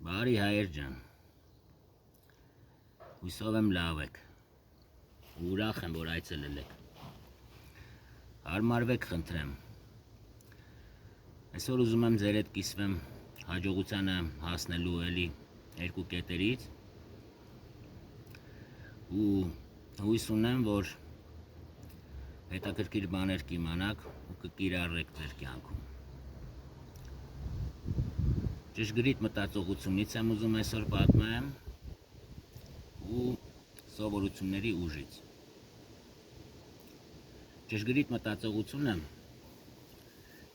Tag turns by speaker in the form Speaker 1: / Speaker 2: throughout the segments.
Speaker 1: Բարի հայեր ջան, հույսով եմ լավ եք, ուրախ եմ, որ այցելել եք, հարմարվեք խնդրեմ, այսօր ուզում եմ ձեր հետ կիսվեմ հաջողությանը հասնելու էլի երկու կետերից ու հույս ունեմ, որ հետաքրքիր բաներ կիմանաք ու կկիրառեք ձեր կյանքում։ Ճշգրիտ մտածողությունից եմ ուզում այսօր պատմեմ ու սովորությունների ուժից։ Ճշգրիտ մտածողությունը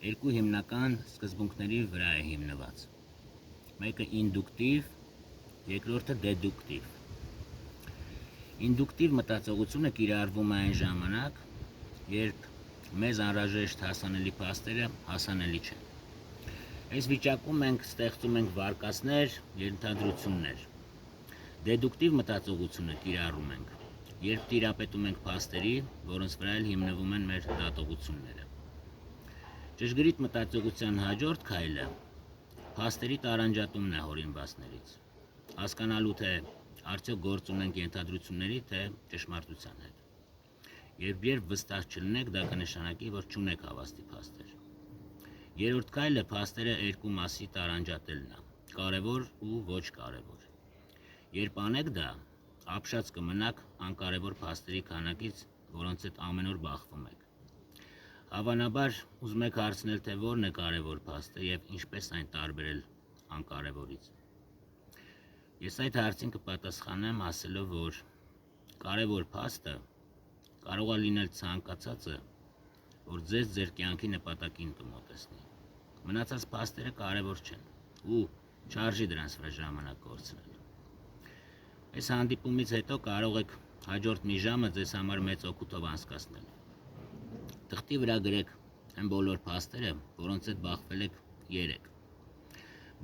Speaker 1: երկու հիմնական սկզբունքների վրա է հիմնված։ Մեկը ինդուկտիվ, երկրորդը դեդուկտիվ։ Ինդուկտիվ մտածողությունը կիրառվում է այն ժամանակ, երբ մեզ անհրաժեշտ հասանելի փաստերը հասանելի չեն։ Այս վիճակում մենք ստեղծում ենք վարկածներ, ենթադրություններ։ Դեդուկտիվ մտածողությունը կիրառում ենք, երբ տիրապետում ենք փաստերի, որոնց վրա էլ հիմնվում են մեր դատողությունները։ Ճշգրիտ մտածողության հաջորդ քայլը փաստերի տարանջատումն է հորինվածներից, հասկանալու թե արդյոք գործ ունենք ենթադրությունների, թե ճշմարտության հետ։ Երբ վստահ չլինեք, դա կնշանակի, որ չունեք հավաստի փաստեր։ Երրորդ քայլը փաստերը երկու մասի տարանջատելն է, կարևոր ու ոչ կարևոր։ Երբ անեք դա, ապշած կմնաք անկարևոր փաստերի քանակից, որոնց հետ ամեն օր բախվում եք։ Հավանաբար ուզում եք հարցնել, թե որն է կարևոր փաստը եւ ինչպես այն տարբերել անկարևորից։ Ես այդ հարցին կպատասխանեմ ասելով, որ կարևոր փաստը կարող է լինել ցանկացածը, որ ձեզ ձեր կյանքի նպատակին կմոտեցնի։ Մնացած փաստերը կարևոր չեն ու չարժի դրանց վրա ժամանակ կորցնել։ Այս հանդիպումից հետո կարող եք հաջորդ մի ժամը ձեզ համար մեծ օգուտով անցկացնել։ Թղթի վրա գրեք այն բոլոր փաստերը, որոնց հետ բախվել եք 3։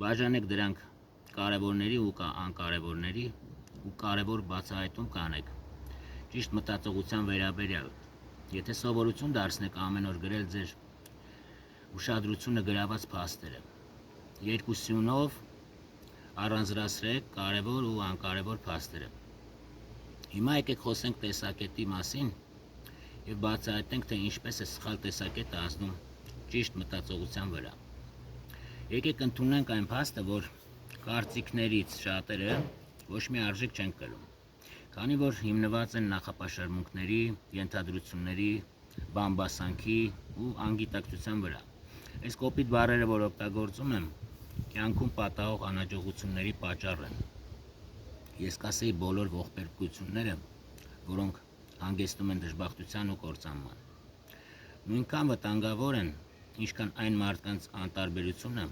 Speaker 1: Բաժանեք դրանք կարևորների ու անկարևորների ու կարևոր բացահայտում կանեք ճիշտ մտածողության վերաբերյալ։ Եթե սովորություն դարձնեք ամեն օր գրել ձեր ուշադրությունը գրաված փաստերը, երկուսյունով առանձնացրեք կարևոր ու անկարևոր փաստերը։ Հիմա եկեք խոսենք տեսակետի մասին եւ բացահայտենք, թե ինչպես է սխալ տեսակետը ազդում ճիշտ մտածողության վրա։ Եկեք ընդունենք այն փաստը, որ կարծիքներից շատերը ոչ մի արժեք չեն կրում, քանի որ հիմնված են նախապաշարմունքների, ենթադրությունների, բամբասանքի ու անգիտակցության վրա։ Այս կոպիտ բառերը, որ օգտագործում եմ, կյանքում պատահող անհաջողությունների պատճառ են։ Ես կասեի բոլոր ողբերգությունները, որոնք հանգեցնում են դժբախտության ու կործանման։ Նույնքան վտանգավոր են, ինչքան այն մարդկանց անտարբերությունը,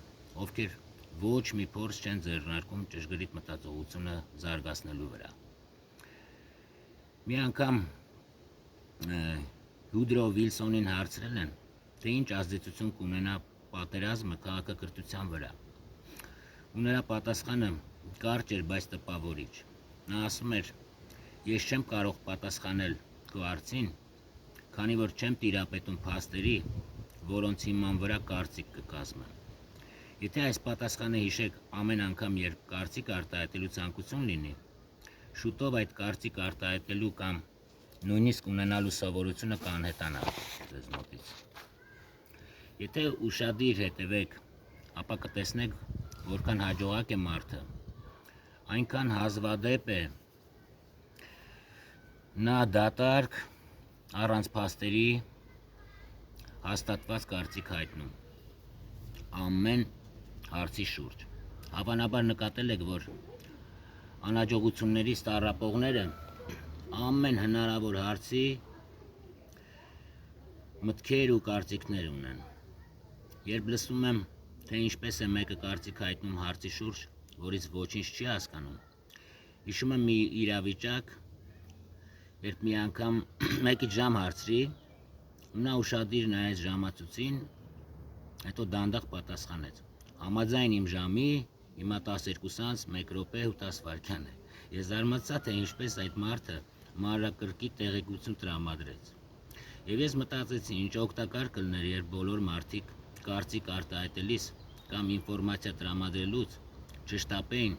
Speaker 1: ովքեր ոչ մի փորձ չեն ձեռնարկում ճշգրիտ մտածողությունը զարգացնելու վրա։ Մի անգամ Վուդրո Վիլսոնին հարցրել են, թե ինչ ազդեցություն կունենա պատերազմը քաղաքակրթության վրա։ Ու նրա պատասխանը կարճ էր, բայց տպավորիչ։ Նա ասում էր. ես չեմ կարող պատասխանել քո հարցին, քանի որ չեմ տիրապետում փաստերի, որոնց հիման վրա կարծիք կկազմեմ։ Եթե այս պատասխանը հիշեք ամեն անգամ, երբ կարծիք արտահայտելու ցանկություն լինի, շուտով այդ կարծիք արտահայտելու կամ նույնիսկ ունենալու սովորությունը կանհետանա ձեզ մոտից։ Եթե ուշադիր հետևեք, ապա կտեսնեք, որքան հաջողակ է մարդը, այնքան հազվադեպ է նա դատարկ առանց փաստերի հաստատված կարծիք հայտնում ամեն հարցի շուրջ։ Հավանաբար նկատել եք, որ անհաջողություններից տառապողները ամեն հնարավոր հարցի մտքեր ու կարծիքներ ունեն։ Երբ լսում եմ, թե ինչպես է մեկը կարծիք հայտնում հարցի շուրջ, որից ոչինչ չի հասկանում, հիշում եմ մի իրավիճակ, երբ մի անգամ մեկից ժամ հարցրի, ու նա ուշադիր նայեց ժամացույցին, հետո դանդաղ պատասխանեց. համաձայն իմ ժամի, հիմա 12:01 րոպե ու 10 վայրկյան է։ Ես զարմացա, թե ինչպես այդ մարդը մանրակրկիտ տեղեկություն տրամադրեց։ Եվ ես մտածեցի, ինչ օգտակար կլիներ, երբ բոլոր մարդիկ կարծիք արտահայտելիս կամ ինֆորմացիա տրամադրելուց չշտապեին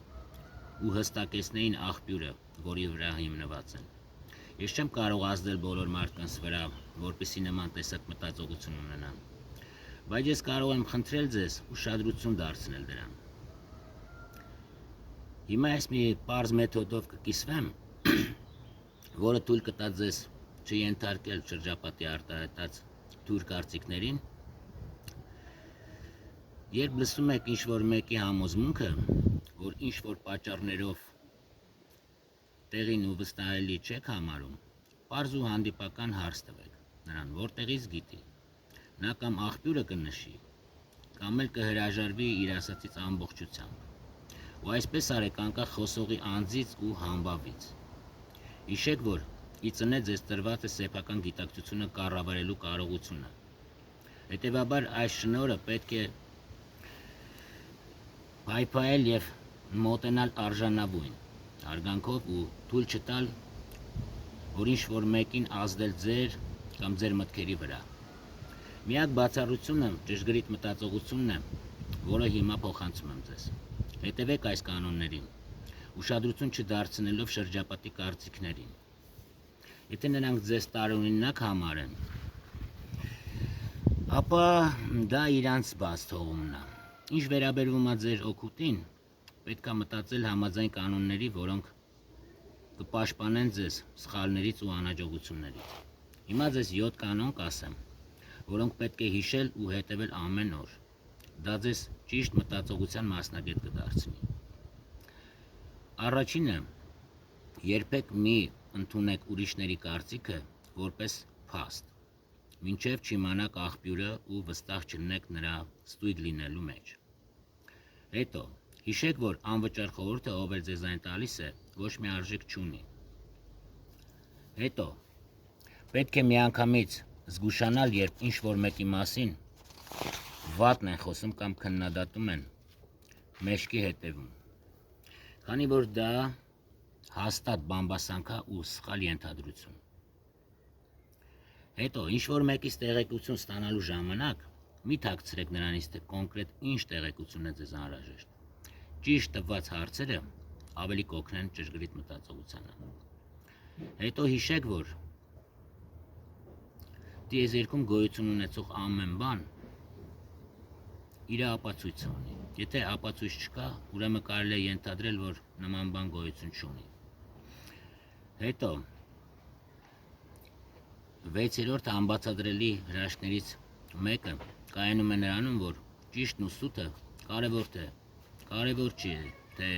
Speaker 1: ու հստակեցնեին աղբյուրը, որի վրա հիմնված են։ Ես չեմ կարող ազդել բոլոր մարդկանց վրա, որպեսզի նման տեսակ մտածողություն ունենան, բայց ես կարող եմ խնդրել ձեզ ուշադրություն դարձնել դրան։ Հիմա ես մի պարզ մեթոդով կկիսվեմ, որը թույլ կտա ձեզ չենթարկել շրջապատի արտահայտած թույլ կարծիքներին։ Երբ լսում եք ինչ-որ մեկի համոզմունքը, որ ինչ-որ պատճառներով տեղին ու վստահելի չեք համարում, պարզ ու հանդիպական հարց տվեք նրան, որտեղից գիտի։ Նա կամ աղբյուրը կնշի, կամ էլ կհրաժարվի իր ասածից ամբողջությամբ։ Ու այսպես արեք անկախ խոսողի անձից ու համբավից։ Հիշեք, որ ի ծնե ձեզ տրված է սեփական գիտակցությունը կառավարելու կարողությունը։ Հետևաբար այս շնորհը պետք է փայփայել եւ մոտենալ արժանավույն հարգանքով ու թույլ չտալ, որ ինչ-որ մեկին ազդել ձեր կամ ձեր մտքերի վրա։ Միակ բացառությունը ճշգրիտ մտածողությունն է, որը հիմա փոխանցում եմ ձեզ։ Հետևեք այս կանոններին, ուշադրություն չդարձնելով շրջապատի կարծիքներին։ Եթե նրանք ձեզ տարօրինակ համարեն, ապա դա իրանց բաց թողումն է։ Ինչ վերաբերվում է ձեր օգուտին, պետք է մտածել համաձայն կանոնների, որոնք կպաշտպանեն ձեզ սխալներից ու անհաջողություններից։ Հիմա ձեզ 7 կանոն կասեմ, որոնք պետք է հիշել ու հետևել ամեն օր։ Դա ձեզ ճիշտ մտածողության մասնագետ կդարձնի։ Առաջինը, երբեք մի ընդունեք ուրիշների կարծիքը որպես փաստ, մինչև չիմանաք աղբյուրը ու վստահ չլինեք նրա ստույգ լինելու մեջ։ Հետո, հիշեք, որ անվճար խորհուրդը, ով էլ ձեզ այն տալիս է, ոչ մի արժեք չունի։ Հետո, պետք է միանգամից զգուշանալ, երբ ինչ-որ մեկի մասին վատն են խոսում կամ քննադատում են, մեջքի հետևում, քանի որ դա հաստատ բամբասանք է ու սխալ ենթադրություն։ Հետո, ինչ-որ մեկից տեղեկություն ստանալու ժամանակ մի թաքցրեք նրանից, թե կոնկրետ ինչ տեղեկություն է ձեզ անհրաժեշտ։ Ճիշտ տված հարցերը ավելի կօգնեն ճշգրիտ մտածողությանը։ Հետո հիշեք, որ տիեզերքում գոյություն ունեցող ամեն բան իր ապացույցը ունի։ Եթե ապացույց չկա, ուրեմն կարելի է ենթադրել, որ նման բան գոյություն չունի։ Հետո 6-րդ անբացատրելի հրաշքներից մեկը կայանում է նրանում, որ ճիշտն ու սուտը կարևոր չի, թե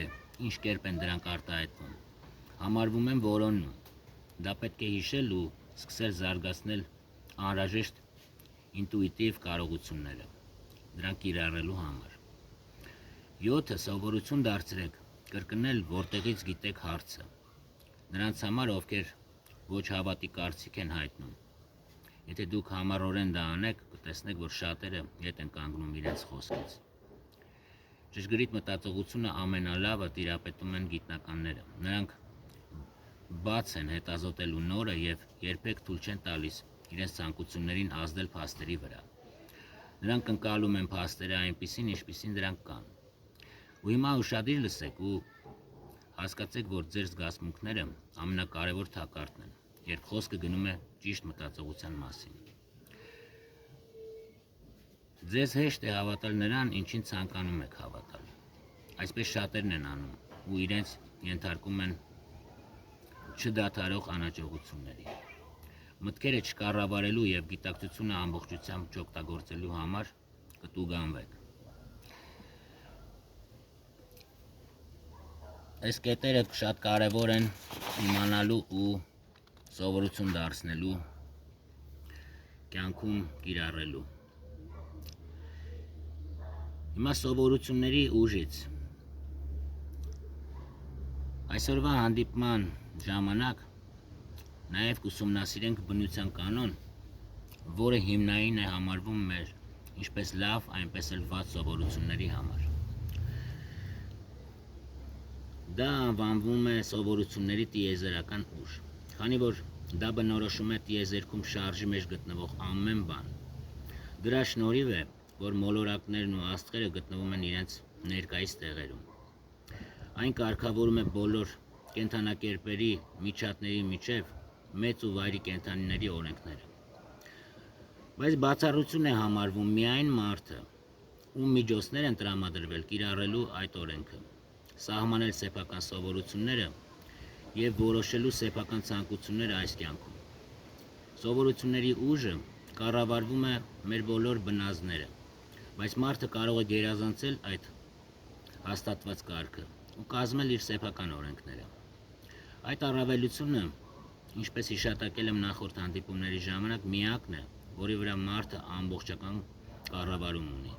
Speaker 1: ինչ կերպ են դրանք արտահայտվում, համարվում են որոնում։ Դա պետք է հիշել ու սկսել զարգացնել անհրաժեշտ ինտուիտիվ կարողությունները դրանք կիրառելու համար։ 7. Սովորություն դարձրեք կրկնել, որտեղից գիտեք հարցը։ Նրանց համար, ովքեր ոչ հավատի կարծիք են հայտնում։ Եթե դուք համառորեն դա անեք, կտեսնեք, որ շատերը ետ են կանգնում իրենց խոսքից։ Ճշգրիտ մտածողությունը ամենալավը տիրապետում են գիտնականները։ Նրանք բաց են հետազոտելու նորը եւ երբեք թույլ չեն տալիս իրենց ցանկություններին ազդել փաստերի վրա։ Նրանք ընկալում են փաստերը այնպիսին, ինչպիսին դրանք կան։ Ու հիմա ուշադիր լսեք ու հասկացեք, որ ձեր զգացմունքները ամենակարևոր թակարդն են, երբ խոսքը գնում է ճիշտ մտածողության մասին։ Ձեզ հեշտ է հավատալ նրան, ինչին ցանկանում եք հավատալ։ Այսպես շատերն են անում ու իրենց ենթարկում են չդադարող անհաջողությունների։ Մտքերը չկառավարելու եւ գիտակցությունը ամբողջությամբ չօգտագործելու համար կտուգանվեք։ Այս կետերը շատ կարևոր են իմանալու ու սովորություն դարձնելու, կյանքում կիրառելու։ Հիմա սովորությունների ուժից։ Այսօրվա հանդիպման ժամանակ նաև կուսումնասիրենք բնության կանոն, որը հիմնային է համարվում մեր ինչպես լավ, այնպես էլ վատ սովորությունների համար։ Դա անվանվում է սովորությունների տիեզերական ուժ, քանի որ դա բնորոշում է տիեզերքում շարժի մեջ գտնվող ամեն բան։ Դրա շնորհիվ է, որ մոլորակներն ու աստղերը գտնվում են իրենց ներկայիս տեղերում։ Այն կարգավորում է բոլոր կենդանակերպերի միջատների միջև մեծ ու վայրի կենդանիների օրենքները։ Բայց բացառություն է համարվում միայն մարդը, ում միջոցներ են տրամադրվել կիրառելու այդ օրենքը, սահմանել սեփական սովորությունները և որոշելու սեփական ցանկությունները այս կյանքում։ Սովորությունների ուժը կառավարվում է մեր բոլոր բնազդները, բայց մարդը կարող է գերազանցել այդ հաստատված կարգը ու կազմել իր սեփական օրենքները։ Այդ առավելությունը, ինչպես հիշատակել եմ նախորդ հանդիպումների ժամանակ, միակն է, որի վրա մարդը ամբողջական կառավարում ունի։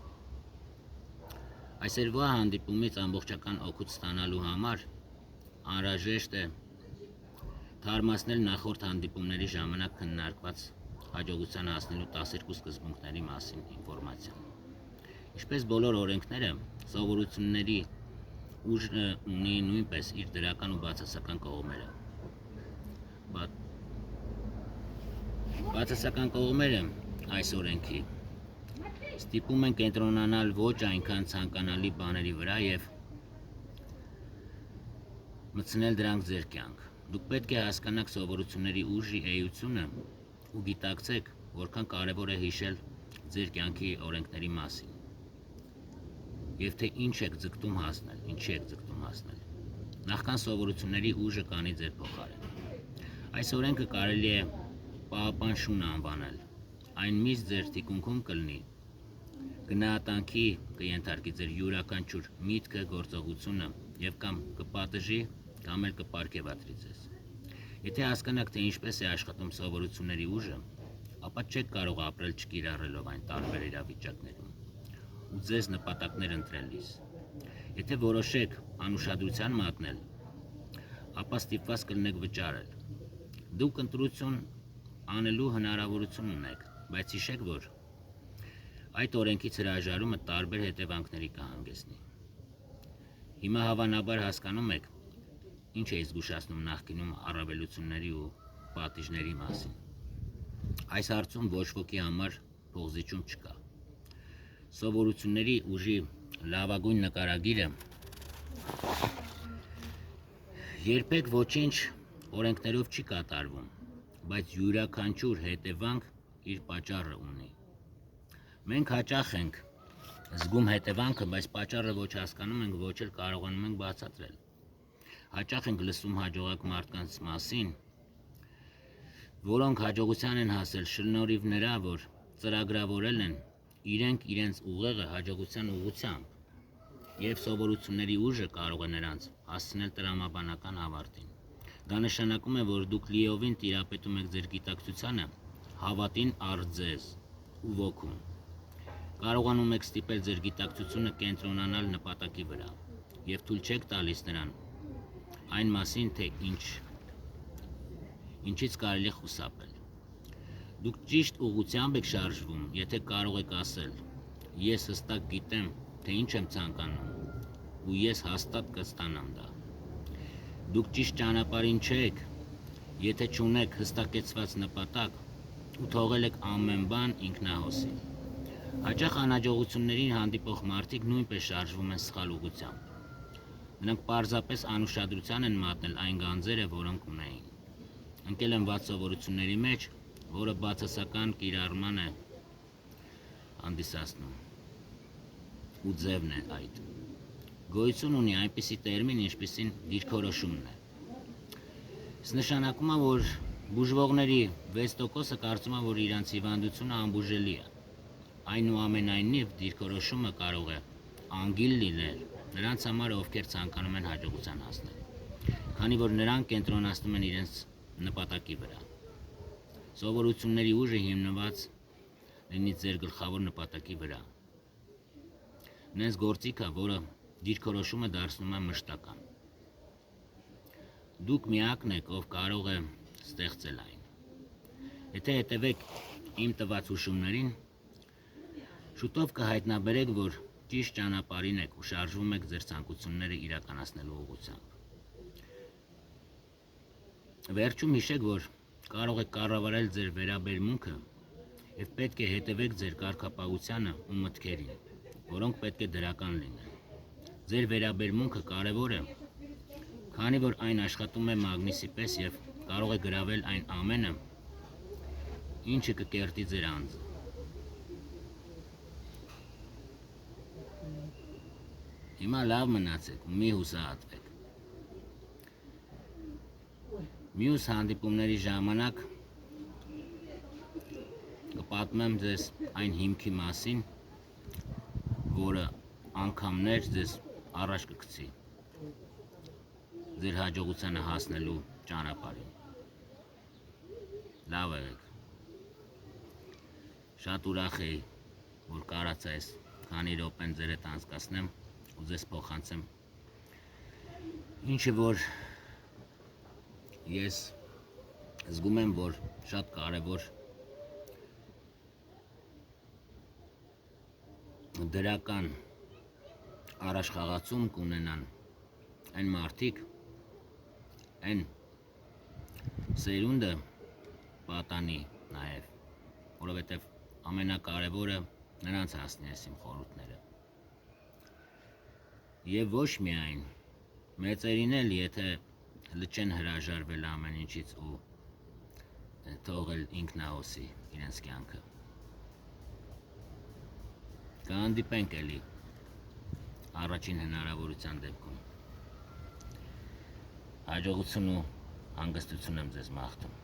Speaker 1: Այսօրվա հանդիպումից ամբողջական օգուտ ստանալու համար անհրաժեշտ է թարմացնել նախորդ հանդիպումների ժամանակ քննարկված հաջողության հասնելու 12 սկզբունքների մասին ինֆորմացիան։ Ինչպես բոլոր օրենքները, սովորությունների ուժը ունի նույնպես իր դրական ու բացասական կողմերը։ Բացասական կողմերը այս օրենքի ստիպում են կենտրոնանալ ոչ այնքան ցանկանալի բաների վրա և մտցնել դրանք ձեր կյանք։ Դուք պետք է հասկանաք սովորությունների ուժի էությունը ու գիտակցեք, որքան կարևոր է հիշել ձեր կյանքի օրենքների մասին և թե ինչի եք ձգտում հասնել։ Նախքան սովորությունների ուժը կանի ձեր փոխարեն։ Այս օրենքը կարելի է պահապան շուն անվանել, այն միշտ ձեր թիկունքում կլինի, գնահատանքի կենթարկի ձեր յուրաքանչյուր միտքը, գործողությունը և կամ կպատժի, կամ էլ կպարգևատրի ձեզ։ Եթե հասկանաք, թե ինչպես է աշխատում սովորությունների ուժը, ապա չեք կարող ապրել չկիրառելով այն տարբեր իրավիճակներում ու ձեզ նպատակներ ընտրելիս։ Եթե որոշեք անուշադրության մատնել, ապա ստիպված կլինեք վճարել։ Դուք ընտրություն անելու հնարավորություն ունեք, բայց հիշեք, որ այդ օրենքից հրաժարումը տարբեր հետևանքների կհանգեցնի։ Հիմա հավանաբար հասկանում եք, ինչ է զգուշացնում նախկինում առավելությունների ու պատիժների մասին։ Այս հարցում ոչ ոքի համար փոխզիջում չկա։ Սովորությունների ուժի լավագույն նկարագիրը երբեք ոչինչ օրենքներով չի կատարվում, բայց յուրաքանչյուր հետևանք իր պատճառը ունի։ Մենք հաճախ ենք զգում հետևանքը, բայց պատճառը ոչ հասկանում ենք, ոչ էլ կարողանում ենք բացատրել։ Հաճախ ենք լսում հաջողակ մարդկանց մասին, որոնք հաջողության են հասել շնորհիվ նրա, որ ծրագրավորել են իրենք իրենց ուղեղը հաջողության ուղղությամբ, և սովորությունների ուժը կարող է նրանց հասցնել տրամաբանական ավարտին։ Դա նշանակում է, որ դուք լիովին տիրապետում եք ձեր գիտակցությանը, հավատին առ ձեզ ու ոգուն։ Կարողանում եք ստիպել ձեր գիտակցությունը կենտրոնանալ նպատակի վրա և թույլ չեք տալիս նրան այն մասին, թե ինչից կարելի է խուսափել։ Դուք ճիշտ ուղղությամբ եք շարժվում, եթե կարող եք ասել. ես հստակ գիտեմ, թե ինչ եմ ցանկանում, ու ես հաստատ կստանամ դա։ Դուք ճիշտ ճանապարհին չեք, եթե չունեք հստակեցված նպատակ ու թողել եք ամեն բան ինքնահոսի։ Հաճախ անհաջողություններին հանդիպող մարդիկ նույնպես շարժվում են սխալ ուղղությամբ։ Նրանք պարզապես անուշադրության են մատնել այն գանձերը, որոնք ունեին։ Ընկել են վատ սովորությունների մեջ, որը բացասական կիրառման է հանդիսանում ու ձևն է այդ։ Գոյություն ունի այնպիսի տերմին, ինչպիսին դիրքորոշումն է։ Այս նշանակում է, որ բուժվողների 6%-ը կարծում է, որ իրանց հիվանդությունը անբուժելի է։ Այնուամենայնիվ, դիրքորոշումը կարող է անգիլ լինել նրանց համար, ովքեր ցանկանում են հաջողության հասնել, քանի որ նրանք կենտրոնացնում են իրենց նպատակի վրա։ Սովորությունների ուժը հիմնված լինի ձեր գլխավոր նպատակի վրա։ Նենց գործիքը, որը դիրքորոշումը դարձնում է մշտական։ Դուք միակն եք, ով կարող է ստեղծել այն։ Եթե հետևեք իմ տված հուշումներին, շուտով կհայտնաբերեք, որ ճիշտ ճանապարհին եք ու շարժվում եք ձեր ցանկությունները իրականացնելու ուղղությամբ։ Վերջում հիշեք, որ կարող եք կառավարել ձեր վերաբերմունքը և պետք է հետևեք ձեր կարգապահությանը ու մտքերին, որոնք պետք է դրական լինեն։ Ձեր վերաբերմունքը կարևոր է, Քանի որ այն աշխատում է մագնիսի պես եւ կարող է գրավել այն ամենը, ինչը կկերտի ձեր անձը։ Հիմա լավ մնացեք ու մի հուսահատվեք։ Մյուս հանդիպումների ժամանակ կպատմեմ ձեզ այն հիմքի մասին, որը անգամներ ձեզ առաջ կգցի ձեր հաջողությանը հասնելու ճանապարհին։ Լավ եղեք։ Շատ ուրախ եի, որ կարացա այս քանի րոպեն ձեր հետ անցկացնեմ ու ձեզ փոխանցեմ ինչը որ ես զգում եմ, որ շատ կարևոր դրական առաջխաղացում կունենան այն մարդիկ, այն սերունդը պատանի նաև, որովհետև ամենակարևորը նրանց հասնի այս իմ խորհուրդները։ Եվ ոչ միայն մեծերին էլ, եթե լճեն հրաժարվել ամեն ինչից ու թողել ինքնահոսի իրենց կյանքը։ Կհանդիպենք էլի առաջին հնարավորության դեպքում։ Հաջողություն ու հանգստություն եմ ձեզ մաղթում։